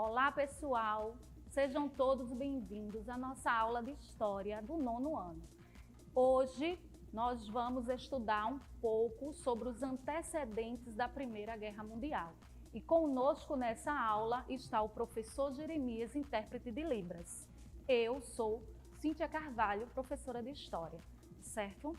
Olá pessoal, sejam todos bem-vindos à nossa aula de História do 9º ano. Hoje nós vamos estudar um pouco sobre os antecedentes da Primeira Guerra Mundial. E conosco nessa aula está o professor Jeremias, intérprete de Libras. Eu sou Cíntia Carvalho, professora de História, certo?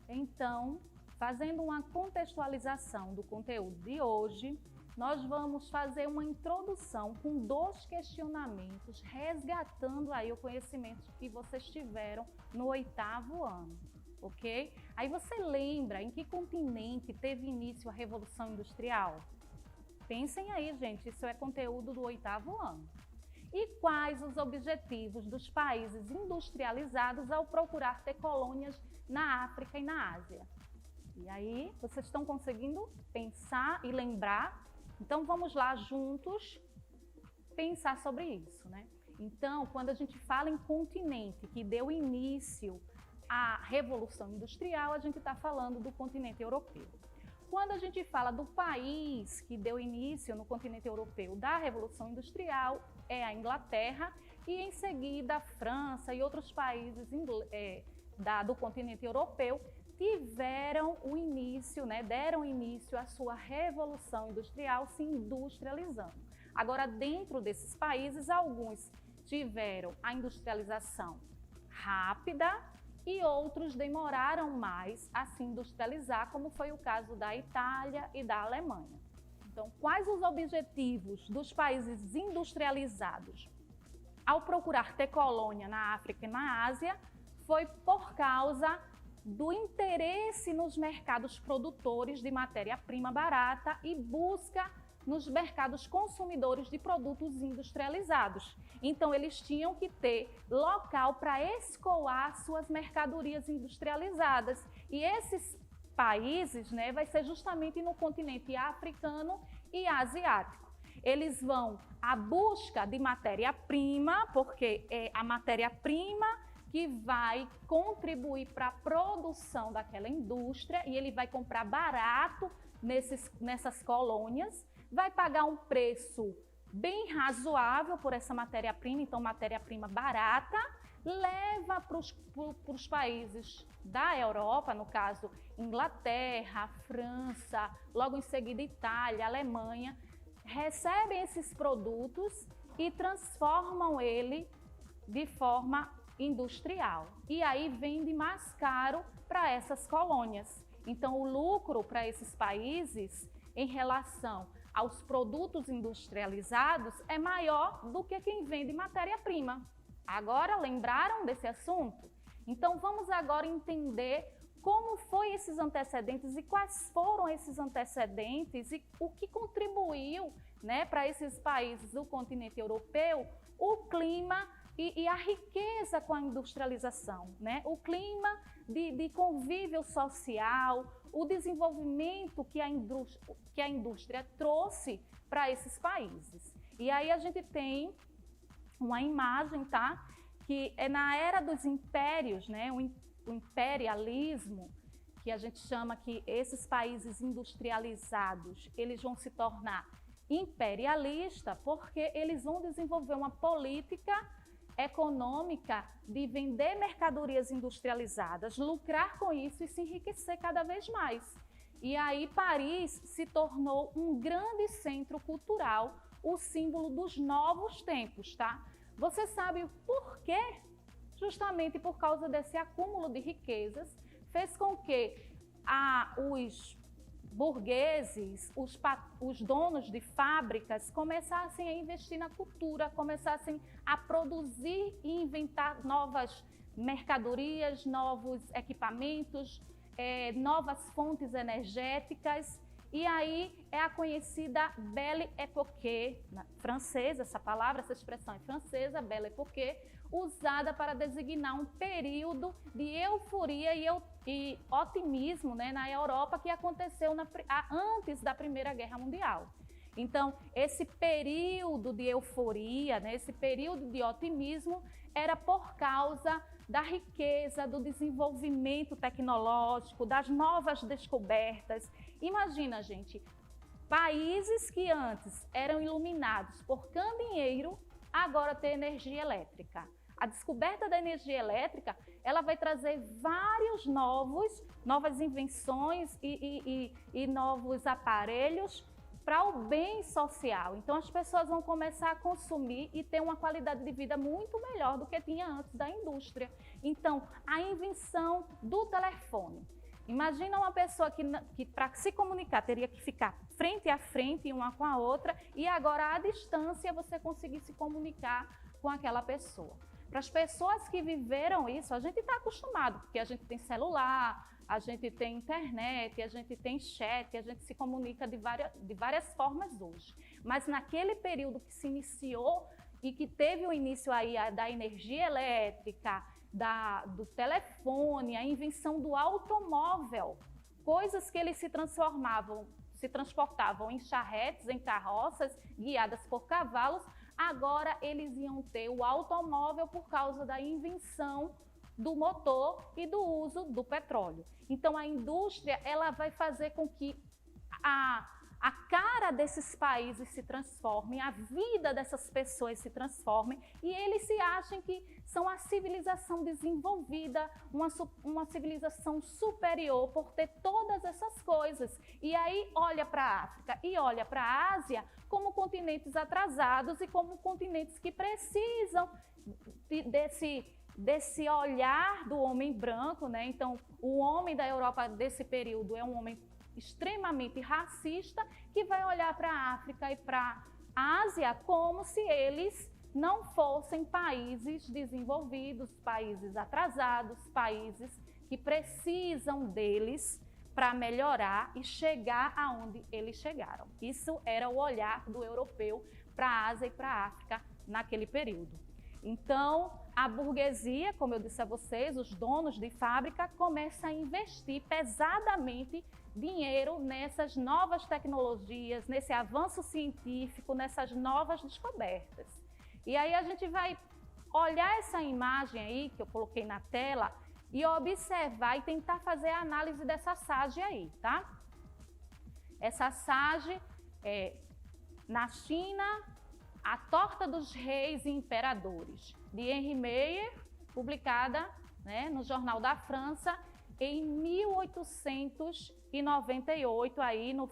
Então, fazendo uma contextualização do conteúdo de hoje, nós vamos fazer uma introdução com 2 questionamentos, resgatando aí o conhecimento que vocês tiveram no 8º ano, ok? Aí você lembra em que continente teve início a Revolução Industrial? Pensem aí, gente, isso é conteúdo do 8º ano. E quais os objetivos dos países industrializados ao procurar ter colônias na África e na Ásia? E aí, vocês estão conseguindo pensar e lembrar? Então, vamos lá juntos pensar sobre isso, né? Então, quando a gente fala em continente que deu início à Revolução Industrial, a gente está falando do continente europeu. Quando a gente fala do país que deu início no continente europeu da Revolução Industrial, é a Inglaterra, e em seguida a França e outros países do continente europeu tiveram o início, deram início à sua Revolução Industrial, se industrializando. Agora, dentro desses países, alguns tiveram a industrialização rápida e outros demoraram mais a se industrializar, como foi o caso da Itália e da Alemanha. Então, quais os objetivos dos países industrializados ao procurar ter colônia na África e na Ásia? Foi por causa do interesse nos mercados produtores de matéria-prima barata e busca nos mercados consumidores de produtos industrializados. Então, eles tinham que ter local para escoar suas mercadorias industrializadas. E esses países, vai ser justamente no continente africano e asiático. Eles vão à busca de matéria-prima, porque é a matéria-prima que vai contribuir para a produção daquela indústria, e ele vai comprar barato nessas colônias, vai pagar um preço bem razoável por essa matéria-prima, então matéria-prima barata, leva para os países da Europa, no caso Inglaterra, França, logo em seguida Itália, Alemanha, recebem esses produtos e transformam ele de forma industrial. E aí vende mais caro para essas colônias. Então, o lucro para esses países em relação aos produtos industrializados é maior do que quem vende matéria-prima. Agora, lembraram desse assunto? Então, vamos agora entender como foi esses antecedentes e quais foram esses antecedentes e o que contribuiu, para esses países do continente europeu, o clima e a riqueza com a industrialização, o clima de convívio social, o desenvolvimento que a indústria trouxe para esses países. E aí a gente tem uma imagem, que é na era dos impérios, o imperialismo, que a gente chama que esses países industrializados, eles vão se tornar imperialistas porque eles vão desenvolver uma política econômica de vender mercadorias industrializadas, lucrar com isso e se enriquecer cada vez mais. E aí Paris se tornou um grande centro cultural, o símbolo dos novos tempos, Você sabe por quê? Justamente por causa desse acúmulo de riquezas, fez com que os burgueses, os donos de fábricas começassem a investir na cultura, começassem a produzir e inventar novas mercadorias, novos equipamentos, novas fontes energéticas. E aí é a conhecida Belle Époque, francesa, essa expressão é francesa, Belle Époque, usada para designar um período de euforia e otimismo na Europa que aconteceu antes da Primeira Guerra Mundial. Então, esse período de euforia, esse período de otimismo era por causa da riqueza, do desenvolvimento tecnológico, das novas descobertas. Imagina, gente, países que antes eram iluminados por candeeiro, agora têm energia elétrica. A descoberta da energia elétrica, ela vai trazer novas invenções e novos aparelhos para o bem social. Então, as pessoas vão começar a consumir e ter uma qualidade de vida muito melhor do que tinha antes da indústria. Então, a invenção do telefone. Imagina uma pessoa que para se comunicar teria que ficar frente a frente uma com a outra e agora à distância você conseguir se comunicar com aquela pessoa. Para as pessoas que viveram isso, a gente está acostumado, porque a gente tem celular, a gente tem internet, a gente tem chat, a gente se comunica de várias formas hoje. Mas naquele período que se iniciou e que teve o início aí da energia elétrica, do telefone, a invenção do automóvel, coisas que eles se transportavam em charretes, em carroças, guiadas por cavalos, agora eles iam ter o automóvel por causa da invenção do motor e do uso do petróleo. Então a indústria ela vai fazer com que a cara desses países se transforme, a vida dessas pessoas se transforme e eles se achem que são a civilização desenvolvida, uma civilização superior por ter todas essas coisas. E aí olha para a África e olha para a Ásia como continentes atrasados e como continentes que precisam desse olhar do homem branco, né? Então, o homem da Europa desse período é um homem extremamente racista que vai olhar para a África e para a Ásia como se eles não fossem países desenvolvidos, países atrasados, países que precisam deles para melhorar e chegar aonde eles chegaram. Isso era o olhar do europeu para a Ásia e para a África naquele período. Então, a burguesia, como eu disse a vocês, os donos de fábrica, começam a investir pesadamente dinheiro nessas novas tecnologias, nesse avanço científico, nessas novas descobertas. E aí a gente vai olhar essa imagem aí, que eu coloquei na tela, e observar e tentar fazer a análise dessa SAGE aí, tá? Essa SAGE é, na China, A Torta dos Reis e Imperadores, de Henri Meyer, publicada, né, no Jornal da França, em 1898, aí no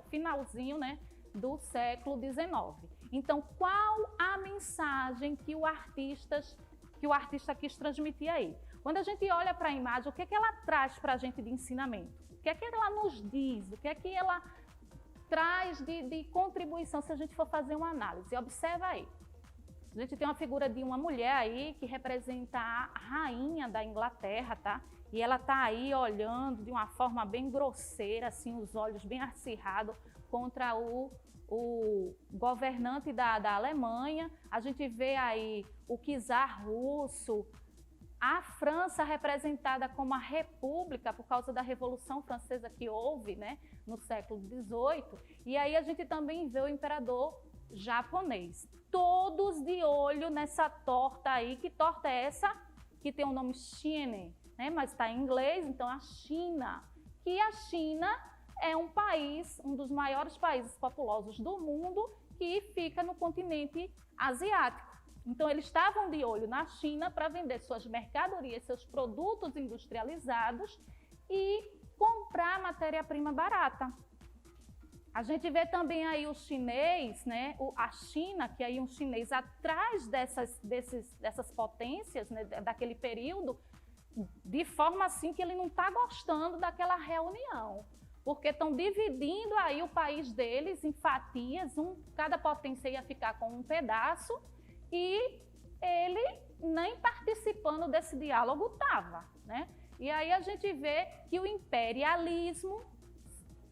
finalzinho, né, do século XIX. Então, qual a mensagem que o artista quis transmitir aí? Quando a gente olha para a imagem, o que é que ela traz para a gente de ensinamento? O que é que ela nos diz? O que é que ela traz de contribuição se a gente for fazer uma análise? Observa aí. A gente tem uma figura de uma mulher aí que representa a rainha da Inglaterra, tá? E ela tá aí olhando de uma forma bem grosseira, assim, os olhos bem acirrados contra o governante da Alemanha. A gente vê aí o czar russo, a França representada como a república por causa da Revolução Francesa que houve, né, no século XVIII. E aí a gente também vê o imperador japonês. Todos de olho nessa torta aí. Que torta é essa? Que tem o nome Chine, né? Mas está em inglês, então a China. Que a China é um país, um dos maiores países populosos do mundo, que fica no continente asiático. Então eles estavam de olho na China para vender suas mercadorias, seus produtos industrializados e comprar matéria-prima barata. A gente vê também aí o chinês, né, a China, que é aí um chinês atrás dessas potências, né, daquele período, de forma assim que ele não está gostando daquela reunião, porque estão dividindo aí o país deles em fatias, cada potência ia ficar com um pedaço e ele nem participando desse diálogo estava, né? E aí a gente vê que o imperialismo,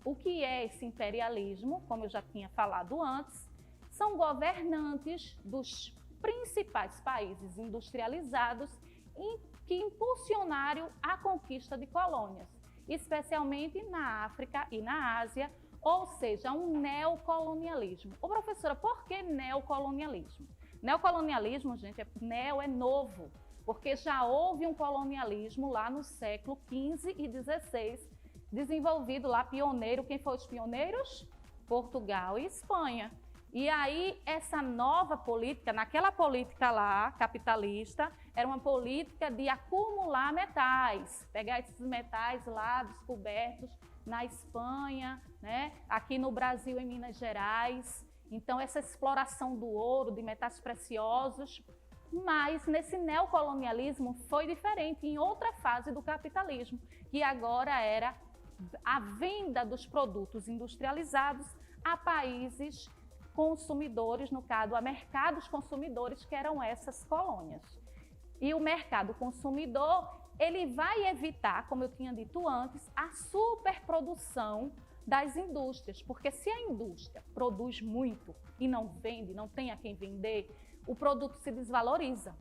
o que é esse imperialismo, como eu já tinha falado antes, são governantes dos principais países industrializados que impulsionaram a conquista de colônias, especialmente na África e na Ásia, ou seja, um neocolonialismo. Ô, professora, por que neocolonialismo? Neocolonialismo, gente, neo é novo, porque já houve um colonialismo lá no século XV e XVI, desenvolvido lá, pioneiro. Quem foram os pioneiros? Portugal e Espanha. E aí, essa nova política, naquela política lá, capitalista, era uma política de acumular metais, pegar esses metais lá descobertos na Espanha, né? Aqui no Brasil, em Minas Gerais. Então, essa exploração do ouro, de metais preciosos. Mas nesse neocolonialismo foi diferente, em outra fase do capitalismo, que agora era a venda dos produtos industrializados a países consumidores, no caso, a mercados consumidores, que eram essas colônias. E o mercado consumidor, ele vai evitar, como eu tinha dito antes, a superprodução das indústrias, porque se a indústria produz muito e não vende, não tem a quem vender, o produto se desvaloriza.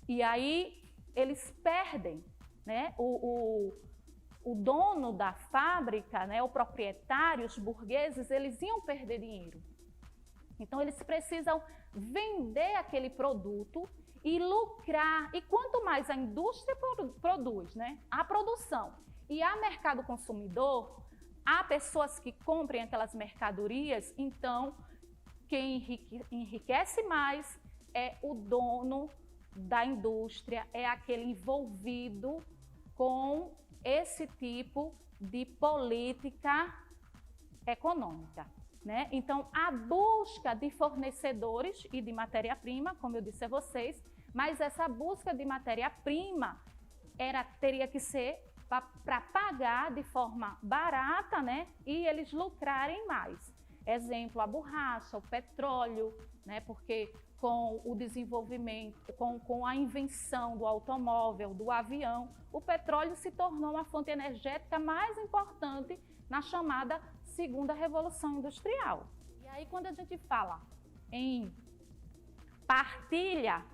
E aí eles perdem, né? O dono da fábrica, né? O proprietário, os burgueses, eles iam perder dinheiro. Então, eles precisam vender aquele produto e lucrar. E quanto mais a indústria produz, né? A produção e há mercado consumidor, há pessoas que comprem aquelas mercadorias, então quem enriquece mais é o dono da indústria, é aquele envolvido com esse tipo de política econômica, né? Então, a busca de fornecedores e de matéria-prima, como eu disse a vocês, mas essa busca de matéria-prima teria que ser para pagar de forma barata, né? E eles lucrarem mais. Exemplo, a borracha, o petróleo, né? Porque com o desenvolvimento, com a invenção do automóvel, do avião, o petróleo se tornou uma fonte energética mais importante na chamada Segunda Revolução Industrial. E aí, quando a gente fala em partilha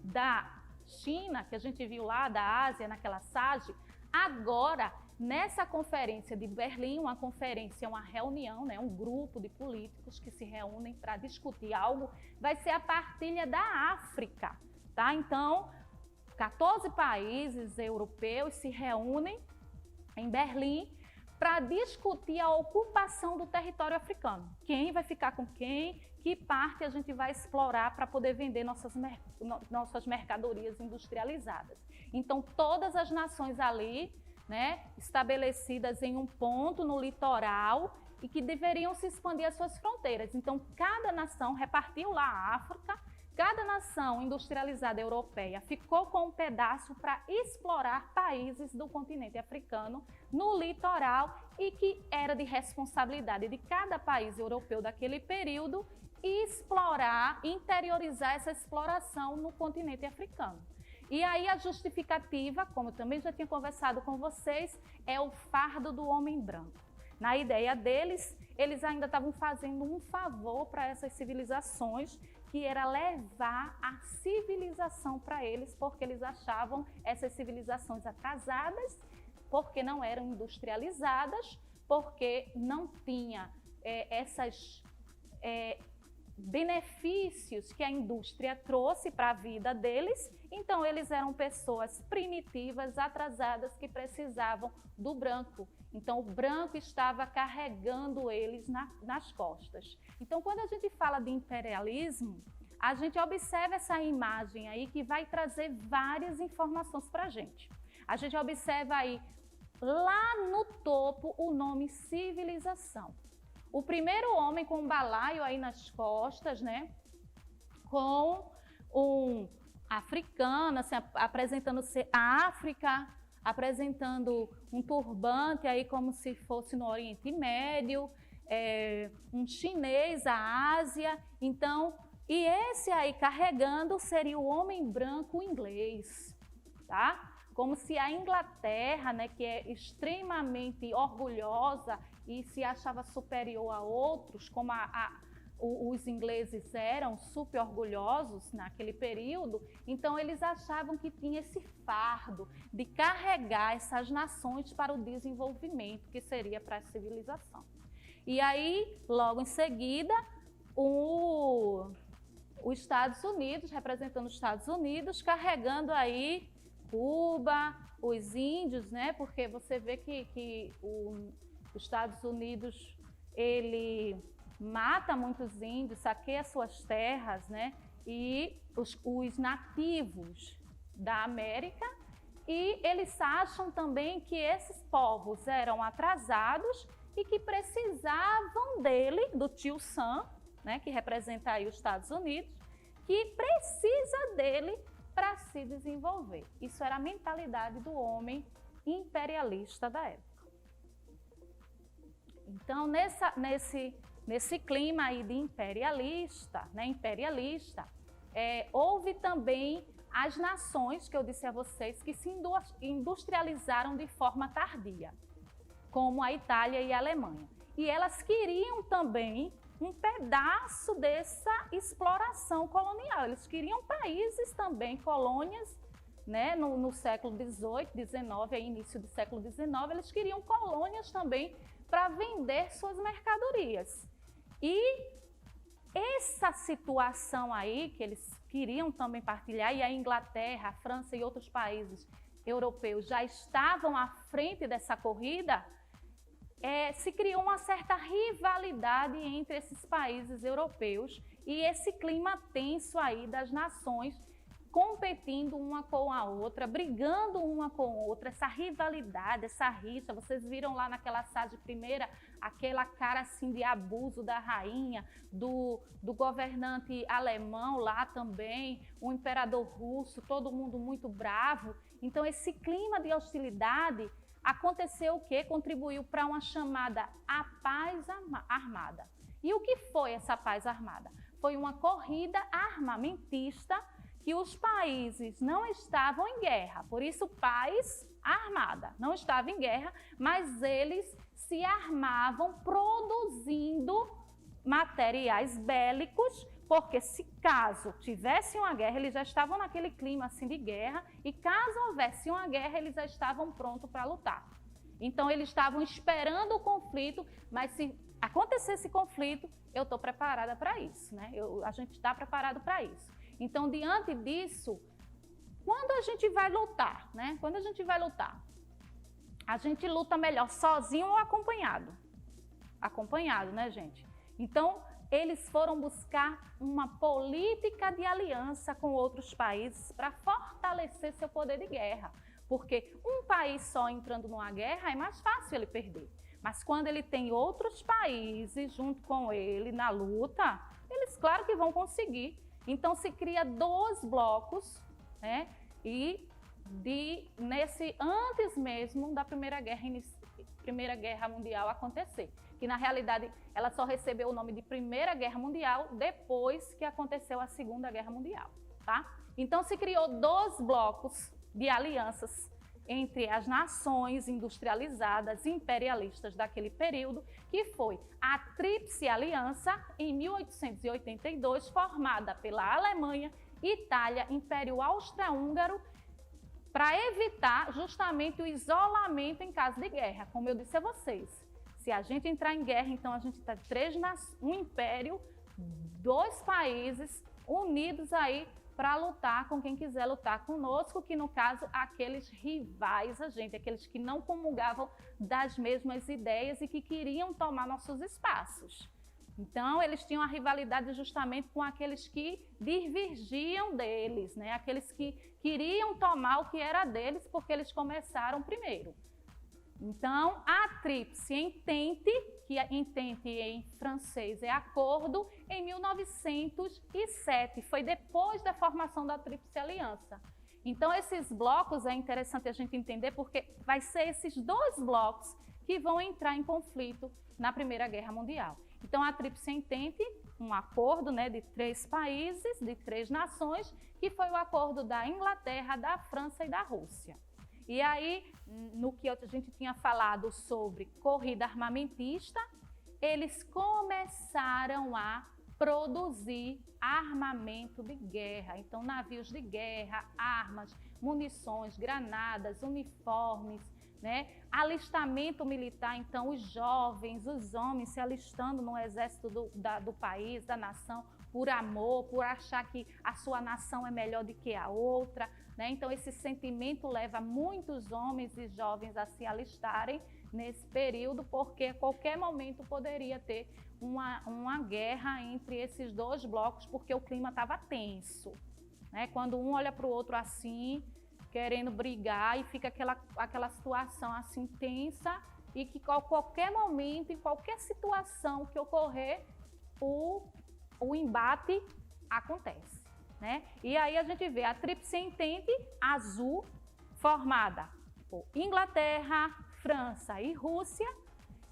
da China, que a gente viu lá, da Ásia, naquela SAGE, agora, nessa conferência de Berlim, uma conferência, uma reunião, né, um grupo de políticos que se reúnem para discutir algo, vai ser a partilha da África, tá? Então, 14 países europeus se reúnem em Berlim para discutir a ocupação do território africano. Quem vai ficar com quem, que parte a gente vai explorar para poder vender nossas mercadorias industrializadas. Então, todas as nações ali, né, estabelecidas em um ponto no litoral e que deveriam se expandir as suas fronteiras. Então, cada nação repartiu lá a África, cada nação industrializada europeia ficou com um pedaço para explorar países do continente africano no litoral e que era de responsabilidade de cada país europeu daquele período explorar, interiorizar essa exploração no continente africano. E aí a justificativa, como eu também já tinha conversado com vocês, é o fardo do homem branco. Na ideia deles, eles ainda estavam fazendo um favor para essas civilizações, que era levar a civilização para eles, porque eles achavam essas civilizações atrasadas, porque não eram industrializadas, porque não tinha esses benefícios que a indústria trouxe para a vida deles. Então, eles eram pessoas primitivas, atrasadas, que precisavam do branco. Então, o branco estava carregando eles nas costas. Então, quando a gente fala de imperialismo, a gente observa essa imagem aí que vai trazer várias informações para a gente. A gente observa aí, lá no topo, o nome civilização. O primeiro homem com um balaio aí nas costas, né? Com um africano, assim, apresentando-se a África, apresentando um turbante aí como se fosse no Oriente Médio, um chinês, a Ásia. Então, e esse aí carregando seria o homem branco inglês, tá? Como se a Inglaterra, né, que é extremamente orgulhosa e se achava superior a outros, como os ingleses eram super orgulhosos naquele período, então eles achavam que tinha esse fardo de carregar essas nações para o desenvolvimento, que seria para a civilização. E aí, logo em seguida, os Estados Unidos, representando os Estados Unidos, carregando aí Cuba, os índios, né? Porque você vê que os Estados Unidos, ele mata muitos índios, saqueia suas terras, né? E os nativos da América, e eles acham também que esses povos eram atrasados e que precisavam dele, do tio Sam, né, que representa aí os Estados Unidos, que precisa dele para se desenvolver. Isso era a mentalidade do homem imperialista da época. Então, nesse clima aí de imperialista, houve também as nações, que eu disse a vocês, que se industrializaram de forma tardia, como a Itália e a Alemanha. E elas queriam também um pedaço dessa exploração colonial. Eles queriam países também, colônias, né? No século XVIII, XIX, aí início do século XIX, eles queriam colônias também para vender suas mercadorias. E essa situação aí, que eles queriam também partilhar, e a Inglaterra, a França e outros países europeus já estavam à frente dessa corrida, se criou uma certa rivalidade entre esses países europeus e esse clima tenso aí das nações competindo uma com a outra, brigando uma com a outra, essa rivalidade, essa rixa. Vocês viram lá naquela Sade I, aquela cara assim de abuso da rainha, do governante alemão lá também, o imperador russo, todo mundo muito bravo. Então esse clima de hostilidade aconteceu o quê? Contribuiu para uma chamada a paz armada. E o que foi essa paz armada? Foi uma corrida armamentista que os países não estavam em guerra, por isso paz armada, não estava em guerra, mas eles se armavam produzindo materiais bélicos, porque se caso tivesse uma guerra, eles já estavam naquele clima assim de guerra, e caso houvesse uma guerra, eles já estavam prontos para lutar. Então eles estavam esperando o conflito, mas se acontecesse conflito, eu estou preparada para isso, né? A gente está preparado para isso. Então, diante disso, quando a gente vai lutar, né? Quando a gente vai lutar, a gente luta melhor sozinho ou acompanhado? Acompanhado, né, gente? Então, eles foram buscar uma política de aliança com outros países para fortalecer seu poder de guerra. Porque um país só entrando numa guerra é mais fácil ele perder. Mas quando ele tem outros países junto com ele na luta, eles claro que vão conseguir. Então se cria 2 blocos, né? E antes mesmo da Primeira Guerra Mundial acontecer, que na realidade ela só recebeu o nome de Primeira Guerra Mundial depois que aconteceu a Segunda Guerra Mundial, tá? Então se criou 2 blocos de alianças entre as nações industrializadas imperialistas daquele período, que foi a Tríplice Aliança, em 1882, formada pela Alemanha, Itália, Império Austro-Húngaro, para evitar justamente o isolamento em caso de guerra. Como eu disse a vocês, se a gente entrar em guerra, então a gente está um império, 2 países unidos aí para lutar com quem quiser lutar conosco, que no caso, aqueles rivais a gente, aqueles que não comungavam das mesmas ideias e que queriam tomar nossos espaços. Então, eles tinham a rivalidade justamente com aqueles que divergiam deles, né? Aqueles que queriam tomar o que era deles porque eles começaram primeiro. Então, a Tríplice Entente, que entente em francês é acordo, em 1907, foi depois da formação da Tríplice Aliança. Então, esses blocos é interessante a gente entender, porque vai ser esses 2 blocos que vão entrar em conflito na Primeira Guerra Mundial. Então, a Tríplice Entente, um acordo, né, de 3 países, de 3 nações, que foi o acordo da Inglaterra, da França e da Rússia. E aí, no que a gente tinha falado sobre corrida armamentista, eles começaram a produzir armamento de guerra. Então, navios de guerra, armas, munições, granadas, uniformes, né? Alistamento militar, então os jovens, os homens se alistando no exército do país, da nação, por amor, por achar que a sua nação é melhor do que a outra, né? Então esse sentimento leva muitos homens e jovens a se alistarem nesse período, porque a qualquer momento poderia ter uma guerra entre esses dois blocos, porque o clima estava tenso, né? Quando um olha para o outro assim, querendo brigar, e fica aquela situação assim tensa, e que a qualquer momento, em qualquer situação que ocorrer, o embate acontece, né? E aí a gente vê a Tríplice Entente Azul, formada por Inglaterra, França e Rússia,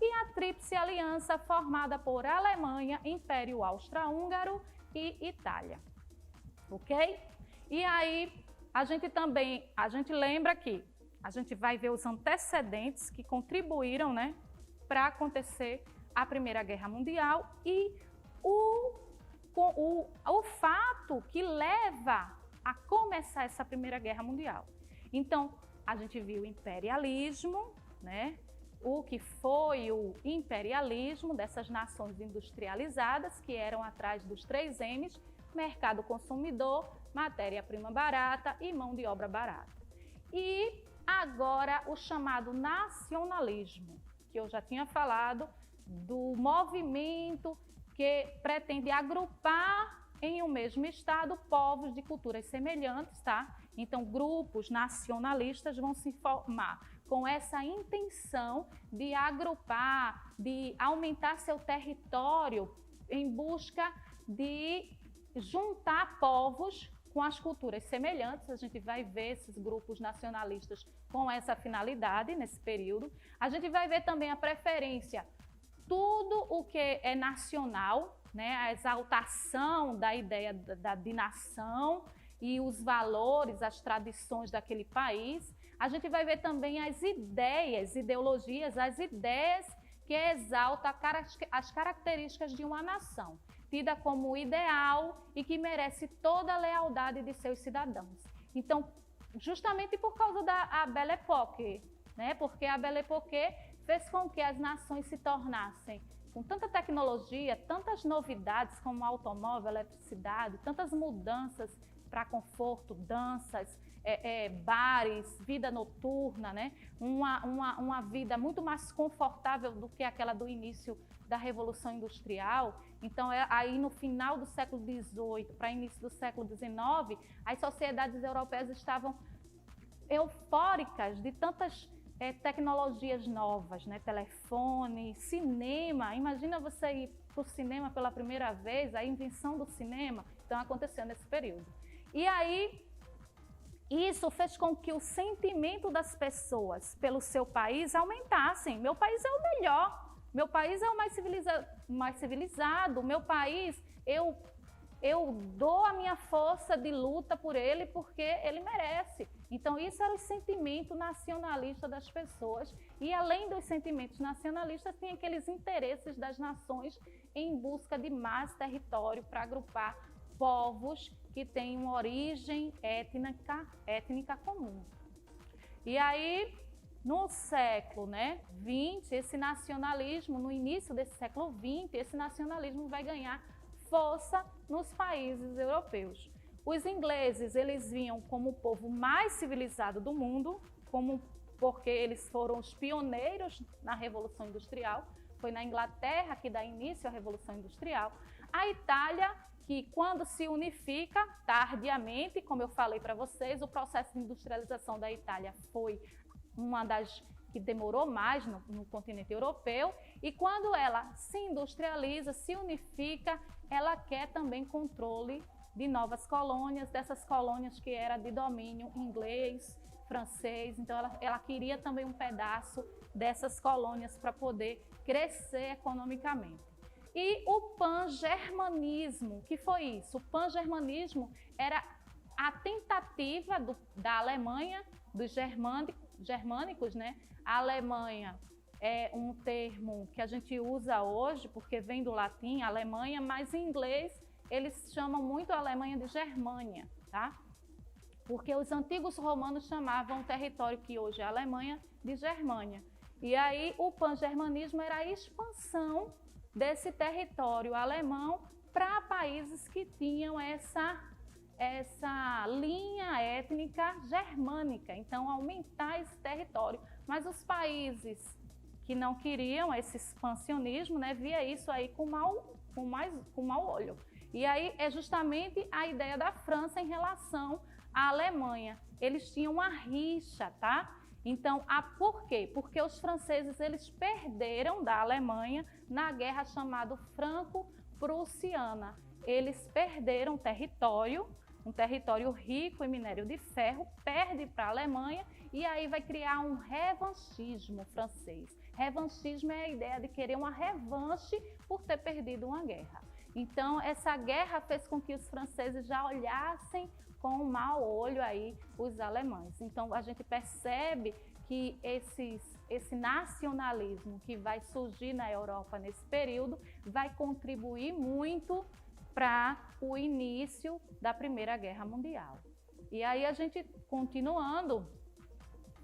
e a Tríplice Aliança, formada por Alemanha, Império Austro-Húngaro e Itália, ok? E aí a gente lembra que a gente vai ver os antecedentes que contribuíram, né, para acontecer a Primeira Guerra Mundial e o fato que leva a começar essa Primeira Guerra Mundial. Então, a gente viu o imperialismo, né? O que foi o imperialismo dessas nações industrializadas, que eram atrás dos 3 M's, mercado consumidor, matéria-prima barata e mão de obra barata. E agora o chamado nacionalismo, que eu já tinha falado, do movimento que pretende agrupar em um mesmo estado povos de culturas semelhantes, tá? Então, grupos nacionalistas vão se formar com essa intenção de agrupar, de aumentar seu território em busca de juntar povos com as culturas semelhantes. A gente vai ver esses grupos nacionalistas com essa finalidade nesse período. A gente vai ver também a preferência, tudo o que é nacional, né, a exaltação da ideia de nação e os valores, as tradições daquele país. A gente vai ver também as ideias, ideologias, as ideias que exaltam as características de uma nação, tida como ideal e que merece toda a lealdade de seus cidadãos. Então, justamente por causa da Belle Époque, né? Porque a Belle Époque fez com que as nações se tornassem, com tanta tecnologia, tantas novidades como automóvel, eletricidade, tantas mudanças para conforto, danças, bares, vida noturna, né? Uma vida muito mais confortável do que aquela do início da Revolução Industrial. Então, aí no final do século XVIII para início do século XIX, as sociedades europeias estavam eufóricas de tantas tecnologias novas, né? Telefone, cinema. Imagina você ir para o cinema pela primeira vez, a invenção do cinema. Então, aconteceu nesse período. E aí, isso fez com que o sentimento das pessoas pelo seu país aumentassem. Meu país é o melhor, meu país é o mais civilizado, meu país, eu dou a minha força de luta por ele porque ele merece. Então, isso era o sentimento nacionalista das pessoas. E, além dos sentimentos nacionalistas, tem aqueles interesses das nações em busca de mais território para agrupar povos que têm uma origem étnica comum. E aí, no século XX, esse nacionalismo, no início desse século XX, esse nacionalismo vai ganhar força nos países europeus. Os ingleses, eles vinham como o povo mais civilizado do mundo, porque eles foram os pioneiros na Revolução Industrial. Foi na Inglaterra que dá início à Revolução Industrial. A Itália, que quando se unifica tardiamente, como eu falei para vocês, o processo de industrialização da Itália foi uma das que demorou mais no continente europeu, e quando ela se industrializa, se unifica, ela quer também controle de novas colônias, dessas colônias que era de domínio inglês, francês. Então ela queria também um pedaço dessas colônias para poder crescer economicamente. E o pan-germanismo, que foi isso? O pan-germanismo era a tentativa da Alemanha, dos germânicos, né? A Alemanha é um termo que a gente usa hoje, porque vem do latim, Alemanha, mas em inglês eles chamam muito a Alemanha de Germânia, tá? porque os antigos romanos chamavam o território que hoje é a Alemanha de Germânia. E aí o pan-germanismo era a expansão desse território alemão para países que tinham essa linha étnica germânica, então aumentar esse território. Mas os países que não queriam esse expansionismo, né, via isso aí com mau olho. E aí é justamente a ideia da França em relação à Alemanha. Eles tinham uma rixa, tá? Então, por quê? Porque os franceses eles perderam da Alemanha na guerra chamada Franco-Prussiana. Eles perderam território, um território rico em minério de ferro, perde para a Alemanha e aí vai criar um revanchismo francês. Revanchismo é a ideia de querer uma revanche por ter perdido uma guerra. Então, essa guerra fez com que os franceses já olhassem com um mau olho aí os alemães. Então, a gente percebe que esse nacionalismo que vai surgir na Europa nesse período vai contribuir muito para o início da Primeira Guerra Mundial. E aí a gente, continuando,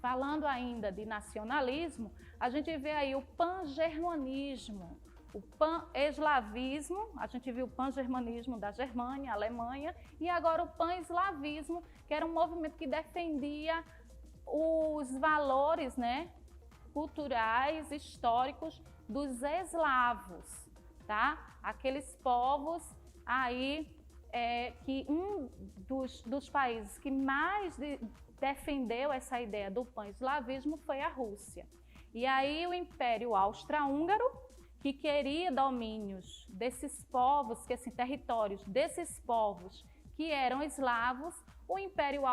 falando ainda de nacionalismo, a gente vê aí o pan-germanismo, o pan-eslavismo, a gente viu o pan-germanismo da Germânia, Alemanha, e agora o pan-eslavismo, que era um movimento que defendia os valores, né, culturais, históricos dos eslavos, tá? Aqueles povos aí que um dos países que mais defendeu essa ideia do pan-eslavismo foi a Rússia. E aí o Império Austro-Húngaro, que queria domínios desses povos, que assim, territórios desses povos que eram eslavos, o Império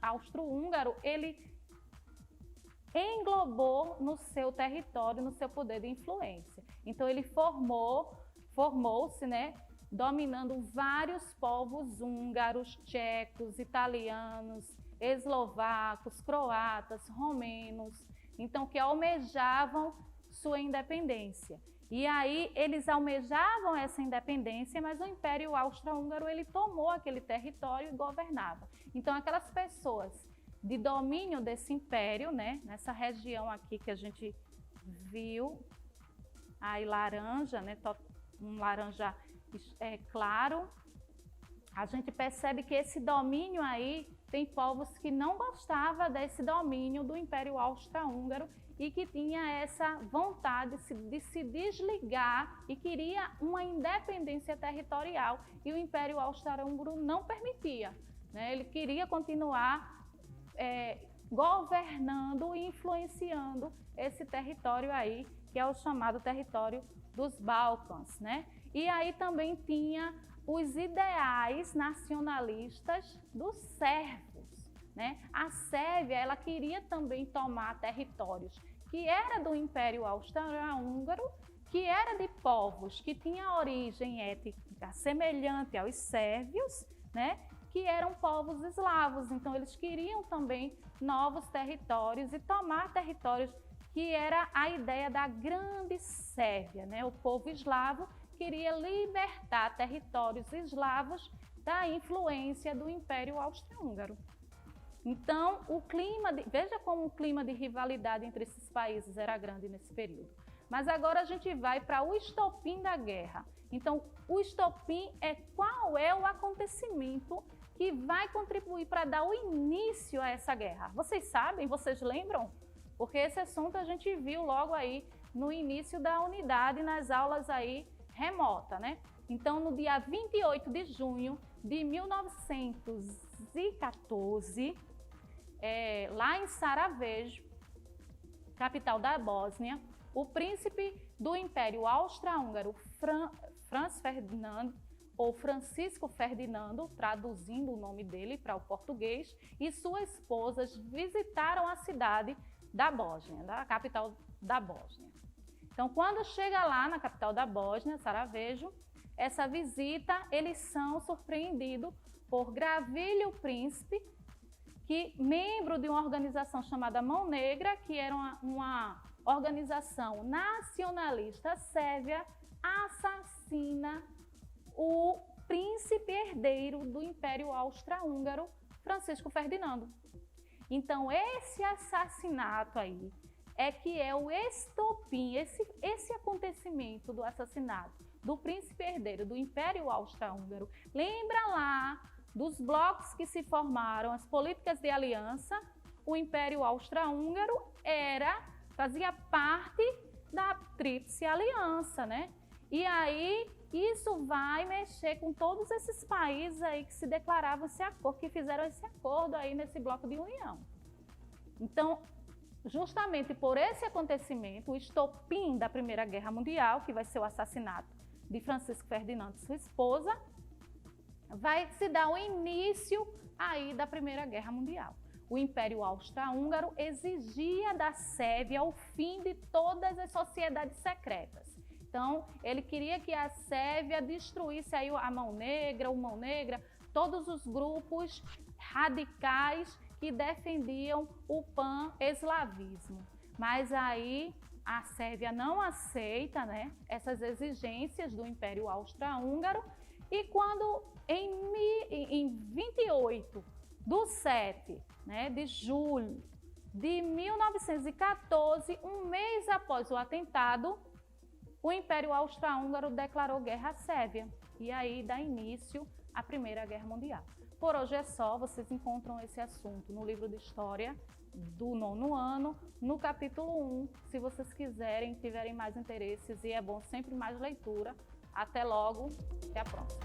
Austro-Húngaro, ele englobou no seu território, no seu poder de influência. Então ele formou-se, né, dominando vários povos húngaros, tchecos, italianos, eslovacos, croatas, romenos, então que almejavam sua independência. E aí eles almejavam essa independência, mas o Império Austro-Húngaro ele tomou aquele território e governava. Então aquelas pessoas de domínio desse império, né, nessa região aqui que a gente viu, aí laranja, né, um laranja claro, a gente percebe que esse domínio aí tem povos que não gostavam desse domínio do Império Austro-Húngaro e que tinha essa vontade de se desligar e queria uma independência territorial, e o Império Austro-Húngaro não permitia, né? Ele queria continuar governando e influenciando esse território aí, que é o chamado território dos Balcãs, né? E aí também tinha os ideais nacionalistas dos sérvios, né? A Sérvia, ela queria também tomar territórios que era do Império Austro-Húngaro, que era de povos que tinham origem étnica semelhante aos sérvios, né? Que eram povos eslavos. Então eles queriam também novos territórios e tomar territórios, que era a ideia da Grande Sérvia, né? O povo eslavo queria libertar territórios eslavos da influência do Império Austro-Húngaro. Então, veja como o clima de rivalidade entre esses países era grande nesse período. Mas agora a gente vai para o estopim da guerra. Então, o estopim é qual é o acontecimento que vai contribuir para dar o início a essa guerra. Vocês sabem? Vocês lembram? Porque esse assunto a gente viu logo aí no início da unidade, nas aulas aí remota, né? Então, no dia 28 de junho de 1914, lá em Sarajevo, capital da Bósnia, o príncipe do Império Austro-Húngaro, Franz Ferdinand, ou Francisco Ferdinando, traduzindo o nome dele para o português, e suas esposas visitaram a cidade da Bósnia, da capital da Bósnia. Então, quando chega lá na capital da Bósnia, Sarajevo, essa visita, eles são surpreendidos por Gavrilo Princip, que membro de uma organização chamada Mão Negra, que era uma organização nacionalista sérvia, assassina o príncipe herdeiro do Império Austro-Húngaro, Francisco Ferdinando. Então, esse assassinato aí é que é o estopim, esse acontecimento do assassinato do príncipe herdeiro do Império Austro-Húngaro. Lembra lá dos blocos que se formaram, as políticas de aliança? O Império Austro-Húngaro fazia parte da Tríplice Aliança, né? E aí isso vai mexer com todos esses países aí que se declaravam esse acordo, que fizeram esse acordo aí nesse bloco de união. Então, justamente por esse acontecimento, o estopim da Primeira Guerra Mundial, que vai ser o assassinato de Francisco Ferdinando e sua esposa, vai se dar o início aí da Primeira Guerra Mundial. O Império Austro-Húngaro exigia da Sérvia o fim de todas as sociedades secretas. Então, ele queria que a Sérvia destruísse aí a Mão Negra, o Mão Negra, todos os grupos radicais que defendiam o pan-eslavismo. Mas aí a Sérvia não aceita, né, essas exigências do Império Austro-Húngaro, e quando em 28/7, né, de julho de 1914, um mês após o atentado, o Império Austro-Húngaro declarou guerra à Sérvia, e aí dá início à Primeira Guerra Mundial. Por hoje é só, vocês encontram esse assunto no livro de História do 9º ano, no capítulo 1, se vocês quiserem, tiverem mais interesses, e é bom sempre mais leitura. Até logo, até a próxima.